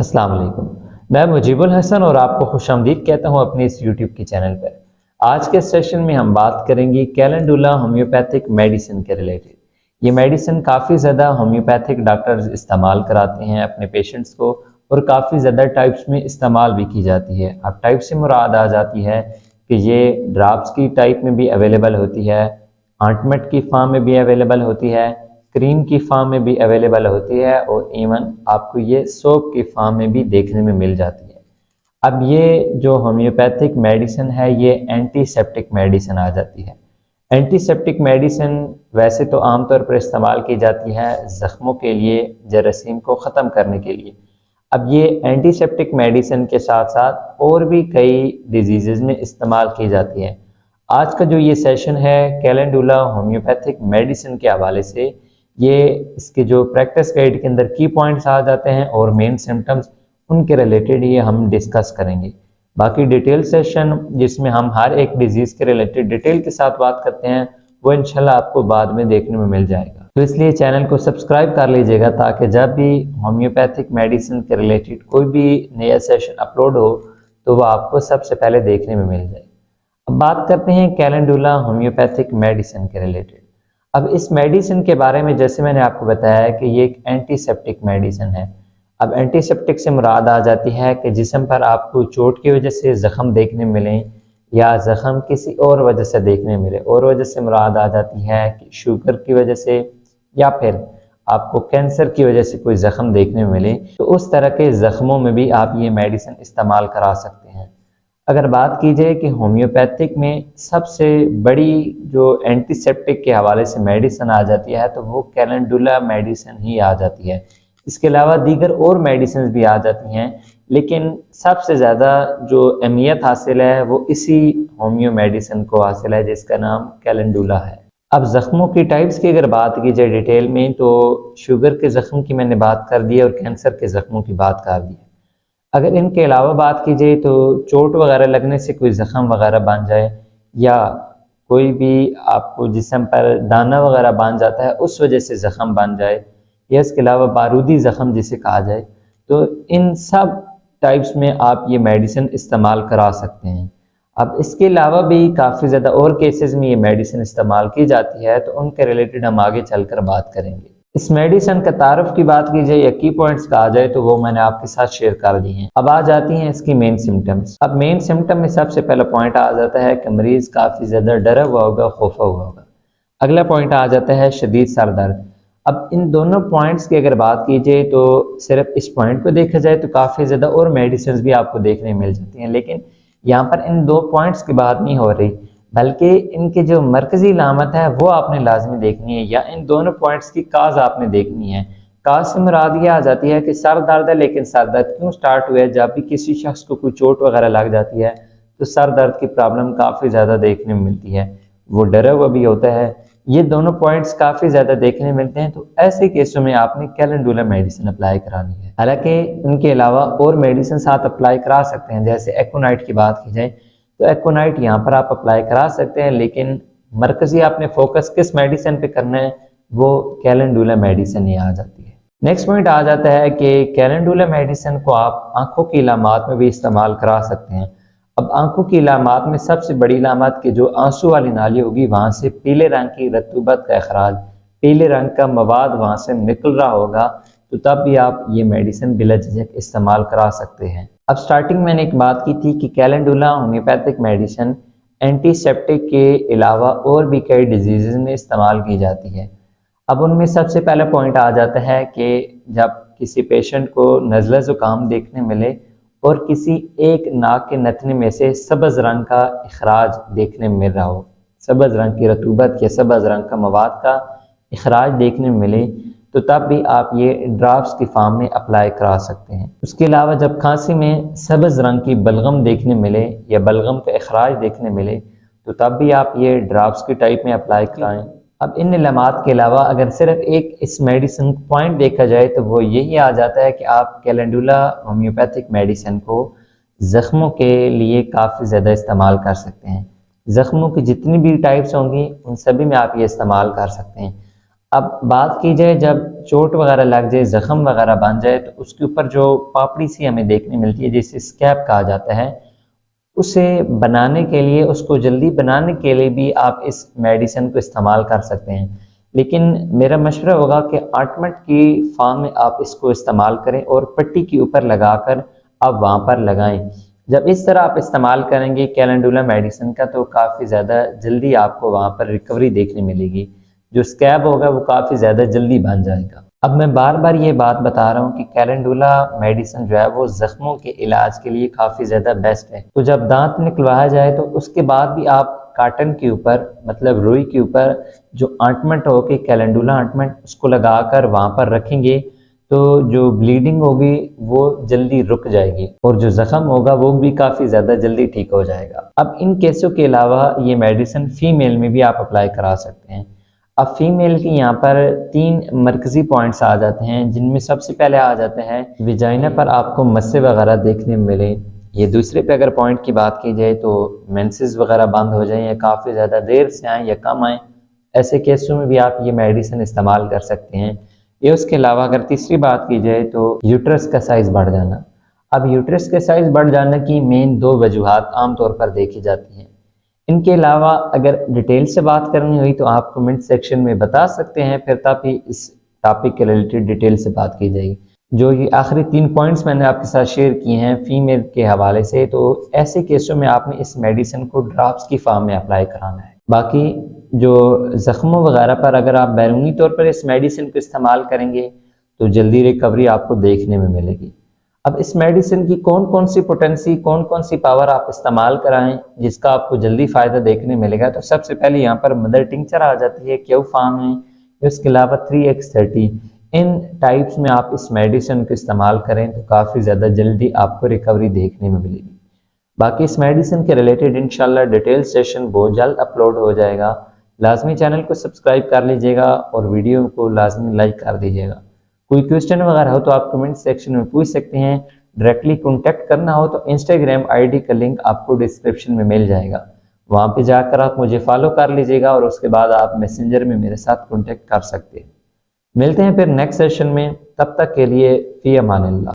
अस्सलाम वालेकुम। मैं मुजीबुल हसन और आपको खुशामदीद कहता हूँ अपने इस यूट्यूब के चैनल पर। आज के सेशन में हम बात करेंगे कैलेंडुला होम्योपैथिक मेडिसिन के रिलेटेड। ये मेडिसिन काफ़ी ज़्यादा होम्योपैथिक डॉक्टर्स इस्तेमाल कराते हैं अपने पेशेंट्स को और काफ़ी ज़्यादा टाइप्स में इस्तेमाल भी की जाती है। अब टाइप से मुराद आ जाती है कि ये ड्राप्स की टाइप में भी अवेलेबल होती है, ऑइंटमेंट की फॉर्म में भी अवेलेबल होती है, क्रीम की फॉर्म में भी अवेलेबल होती है और इवन आपको ये सोप की फॉर्म में भी देखने में मिल जाती है। अब ये जो होम्योपैथिक मेडिसिन है ये एंटीसेप्टिक मेडिसिन आ जाती है। एंटीसेप्टिक मेडिसिन वैसे तो आमतौर पर इस्तेमाल की जाती है ज़ख्मों के लिए, जरासीम को ख़त्म करने के लिए। अब ये एंटीसेप्टिक मेडिसिन के साथ साथ और भी कई डिजीज़ में इस्तेमाल की जाती है। आज का जो ये सेशन है कैलेंडुला होम्योपैथिक मेडिसिन के हवाले से, ये इसके जो प्रैक्टिस गाइड के अंदर की पॉइंट्स आ जाते हैं और मेन सिम्टम्स उनके रिलेटेड ये हम डिस्कस करेंगे। बाकी डिटेल सेशन जिसमें हम हर एक डिजीज़ के रिलेटेड डिटेल के साथ बात करते हैं वो इंशाल्लाह आपको बाद में देखने में मिल जाएगा। तो इसलिए चैनल को सब्सक्राइब कर लीजिएगा ताकि जब भी होम्योपैथिक मेडिसिन के रिलेटेड कोई भी नया सेशन अपलोड हो तो वह आपको सबसे पहले देखने में मिल जाए। अब बात करते हैं कैलेंडुला होम्योपैथिक मेडिसिन के रिलेटेड। अब इस मेडिसिन के बारे में जैसे मैंने आपको बताया कि ये एक एंटीसेप्टिक मेडिसिन है। अब एंटीसेप्टिक से मुराद आ जाती है कि जिस्म पर आपको चोट की वजह से ज़ख्म देखने मिलें या ज़ख्म किसी और वजह से देखने मिले, और वजह से मुराद आ जाती है कि शुगर की वजह से या फिर आपको कैंसर की वजह से कोई ज़ख्म देखने में मिले, तो उस तरह के ज़ख्मों में भी आप ये मेडिसिन इस्तेमाल करा सकते हैं। अगर बात की जाए कि होम्योपैथिक में सबसे बड़ी जो एंटीसेप्टिक के हवाले से मेडिसिन आ जाती है तो वो कैलेंडुला मेडिसिन ही आ जाती है। इसके अलावा दीगर और मेडिसिन भी आ जाती हैं, लेकिन सबसे ज़्यादा जो अहमियत हासिल है वो इसी होम्यो मेडिसिन को हासिल है जिसका नाम कैलेंडुला है। अब ज़ख्मों की टाइप्स की अगर बात की जाए डिटेल में तो शुगर के ज़ख्म की मैंने बात कर दी और कैंसर के ज़ख्मों की बात कर दी। अगर इनके अलावा बात की जाए तो चोट वगैरह लगने से कोई ज़ख्म वगैरह बन जाए या कोई भी आपको जिस्म पर दाना वगैरह बन जाता है उस वजह से ज़ख्म बन जाए, या इसके अलावा बारूदी ज़ख्म जिसे कहा जाए, तो इन सब टाइप्स में आप ये मेडिसिन इस्तेमाल करा सकते हैं। अब इसके अलावा भी काफ़ी ज़्यादा और केसेस में ये मेडिसिन इस्तेमाल की जाती है तो उनके रिलेटेड हम आगे चलकर बात करेंगे। इस मेडिसिन का तारुफ की बात की जाए या की पॉइंट्स का आ जाए तो वो मैंने आपके साथ शेयर कर दी हैं। अब आ जाती हैं इसकी मेन सिम्टम्स। अब मेन सिम्टम में सबसे पहला पॉइंट आ जाता है कि मरीज काफ़ी ज़्यादा डरा हुआ होगा, खौफा हुआ होगा। अगला पॉइंट आ जाता है शदीद सर दर्द। अब इन दोनों पॉइंट्स की अगर बात की जाए तो सिर्फ इस पॉइंट को देखा जाए तो काफ़ी ज़्यादा और मेडिसिन भी आपको देखने मिल जाती हैं, लेकिन यहाँ पर इन दो पॉइंट्स की बात नहीं हो रही, बल्कि इनकी जो मरकजी लामत है वो आपने लाजमी देखनी है, या इन दोनों पॉइंट्स की काज आपने देखनी है। काज से मुराद ये आ जाती है कि सर दर्द है, लेकिन सर दर्द क्यों स्टार्ट हुआ है? जब भी किसी शख्स को कोई चोट वगैरह लग जाती है तो सर दर्द की प्रॉब्लम काफ़ी ज़्यादा देखने में मिलती है, वो डरा हुआ भी होता है। ये दोनों पॉइंट्स काफ़ी ज़्यादा देखने मिलते हैं, तो ऐसे केसों में आपने कैलेंडुला मेडिसिन अप्लाई करानी है। हालांकि इनके अलावा और मेडिसिन साथ अप्लाई करा सकते हैं, जैसे एकोनाइट की बात की जाए तो एकोनाइट यहाँ पर आप अप्लाई करा सकते हैं, लेकिन मरकजी आपने फोकस किस मेडिसिन पे करना है वो कैलेंडुला मेडिसिन ही आ जाती है। नेक्स्ट पॉइंट आ जाता है कि कैलेंडुला मेडिसिन को आप आंखों की इलामात में भी इस्तेमाल करा सकते हैं। अब आंखों की इलामात में सबसे बड़ी इलामत कि जो आंसू वाली नाली होगी वहाँ से पीले रंग की रतूबत का अखराज, पीले रंग का मवाद वहाँ से निकल रहा होगा, तो तब भी आप ये मेडिसिन बिला झिझक इस्तेमाल करा सकते हैं। अब स्टार्टिंग में मैंने एक बात की थी कि कैलेंडुला होम्योपैथिक मेडिसिन एंटीसेप्टिक के अलावा और भी कई डिजीज़ में इस्तेमाल की जाती है। अब उनमें सबसे पहला पॉइंट आ जाता है कि जब किसी पेशेंट को नज़ला ज़ुकाम देखने मिले और किसी एक नाक के नथने में से सब्ज़ रंग का इखराज देखने में मिल रहा हो, सब्ज़ रंग की रतूबत या सब्ज़ रंग का मवाद का इखराज देखने में मिले, तो तब भी आप ये ड्राफ्ट्स की फॉर्म में अप्लाई करा सकते हैं। उसके अलावा जब खांसी में सब्ज़ रंग की बलगम देखने मिले या बलगम का इखराज देखने मिले, तो तब भी आप ये ड्राफ्ट्स की टाइप में अप्लाई कराएं। अब इन इलामात के अलावा अगर सिर्फ एक इस मेडिसिन पॉइंट देखा जाए तो वो यही आ जाता है कि आप कैलेंडुला होम्योपैथिक मेडिसिन को ज़ख्मों के लिए काफ़ी ज़्यादा इस्तेमाल कर सकते हैं। ज़ख्मों की जितनी भी टाइप्स होंगी उन सभी में आप ये इस्तेमाल कर सकते हैं। अब बात की जाए जब चोट वगैरह लग जाए, ज़ख़म वगैरह बन जाए, तो उसके ऊपर जो पापड़ी सी हमें देखने मिलती है जिसे स्कैब कहा जाता है, उसे बनाने के लिए, उसको जल्दी बनाने के लिए भी आप इस मेडिसिन को इस्तेमाल कर सकते हैं। लेकिन मेरा मशवरा होगा कि ऑइंटमेंट की फॉर्म में आप इसको इस्तेमाल करें और पट्टी के ऊपर लगाकर आप वहाँ पर लगाएं। जब इस तरह आप इस्तेमाल करेंगे कैलेंडुला मेडिसिन का, तो काफ़ी ज़्यादा जल्दी आपको वहाँ पर रिकवरी देखने मिलेगी। जो स्कैब होगा वो काफ़ी ज़्यादा जल्दी बन जाएगा। अब मैं बार बार ये बात बता रहा हूँ कि कैलेंडुला मेडिसिन जो है वो ज़ख्मों के इलाज के लिए काफ़ी ज़्यादा बेस्ट है। तो जब दांत निकलवाया जाए तो उसके बाद भी आप काटन के ऊपर, मतलब रुई के ऊपर जो ऑइंटमेंट होगी, कैलेंडुला ऑइंटमेंट, उसको लगाकर वहाँ पर रखेंगे तो जो ब्लीडिंग होगी वो जल्दी रुक जाएगी और जो ज़ख्म होगा वो भी काफ़ी ज़्यादा जल्दी ठीक हो जाएगा। अब इन केसों के अलावा ये मेडिसिन फीमेल में भी आप अप्लाई करा सकते हैं। अब फीमेल की यहाँ पर 3 मरकज़ी पॉइंट्स आ जाते हैं, जिनमें सबसे पहले आ जाते हैं विजाइना पर आपको मस्से वगैरह देखने में मिले। ये दूसरे पे अगर पॉइंट की बात की जाए तो मेंसेस वगैरह बंद हो जाएं या काफ़ी ज़्यादा देर से आएँ या कम आएँ, ऐसे केसों में भी आप ये मेडिसिन इस्तेमाल कर सकते हैं। ये उसके अलावा अगर तीसरी बात की जाए तो यूट्रस का साइज़ बढ़ जाना। अब यूट्रस के साइज़ बढ़ जाने की मेन 2 वजूहात आमतौर पर देखी जाती हैं। इनके अलावा अगर डिटेल से बात करनी हुई तो आप कमेंट सेक्शन में बता सकते हैं, फिर ताकि इस टॉपिक के रिलेटेड डिटेल से बात की जाएगी। जो ये आखिरी 3 पॉइंट्स मैंने आपके साथ शेयर किए हैं फीमेल के हवाले से, तो ऐसे केसों में आपने इस मेडिसिन को ड्रॉप्स की फॉर्म में अप्लाई कराना है। बाकी जो ज़ख्मों वगैरह पर अगर आप बैरूनी तौर पर इस मेडिसिन को इस्तेमाल करेंगे तो जल्दी रिकवरी आपको देखने में मिलेगी। अब इस मेडिसिन की कौन कौन सी पोटेंसी, कौन कौन सी पावर आप इस्तेमाल कराएं जिसका आपको जल्दी फ़ायदा देखने मिलेगा, तो सबसे पहले यहाँ पर मदर टिंचर आ जाती है, क्यू फार्म है, इसके अलावा 3x30। इन टाइप्स में आप इस मेडिसिन को इस्तेमाल करें तो काफ़ी ज़्यादा जल्दी आपको रिकवरी देखने में मिलेगी। बाकी इस मेडिसिन के रिलेटेड इंशाल्लाह डिटेल सेशन बहुत जल्द अपलोड हो जाएगा। लाजमी चैनल को सब्सक्राइब कर लीजिएगा और वीडियो को लाजमी लाइक कर दीजिएगा। कोई क्वेश्चन वगैरह हो तो आप कमेंट सेक्शन में पूछ सकते हैं। डायरेक्टली कॉन्टैक्ट करना हो तो इंस्टाग्राम आईडी का लिंक आपको डिस्क्रिप्शन में मिल जाएगा, वहाँ पे जाकर आप मुझे फॉलो कर लीजिएगा और उसके बाद आप मैसेंजर में मेरे साथ कॉन्टैक्ट कर सकते हैं। मिलते हैं फिर नेक्स्ट सेशन में, तब तक के लिए फी अमानिल्लाह।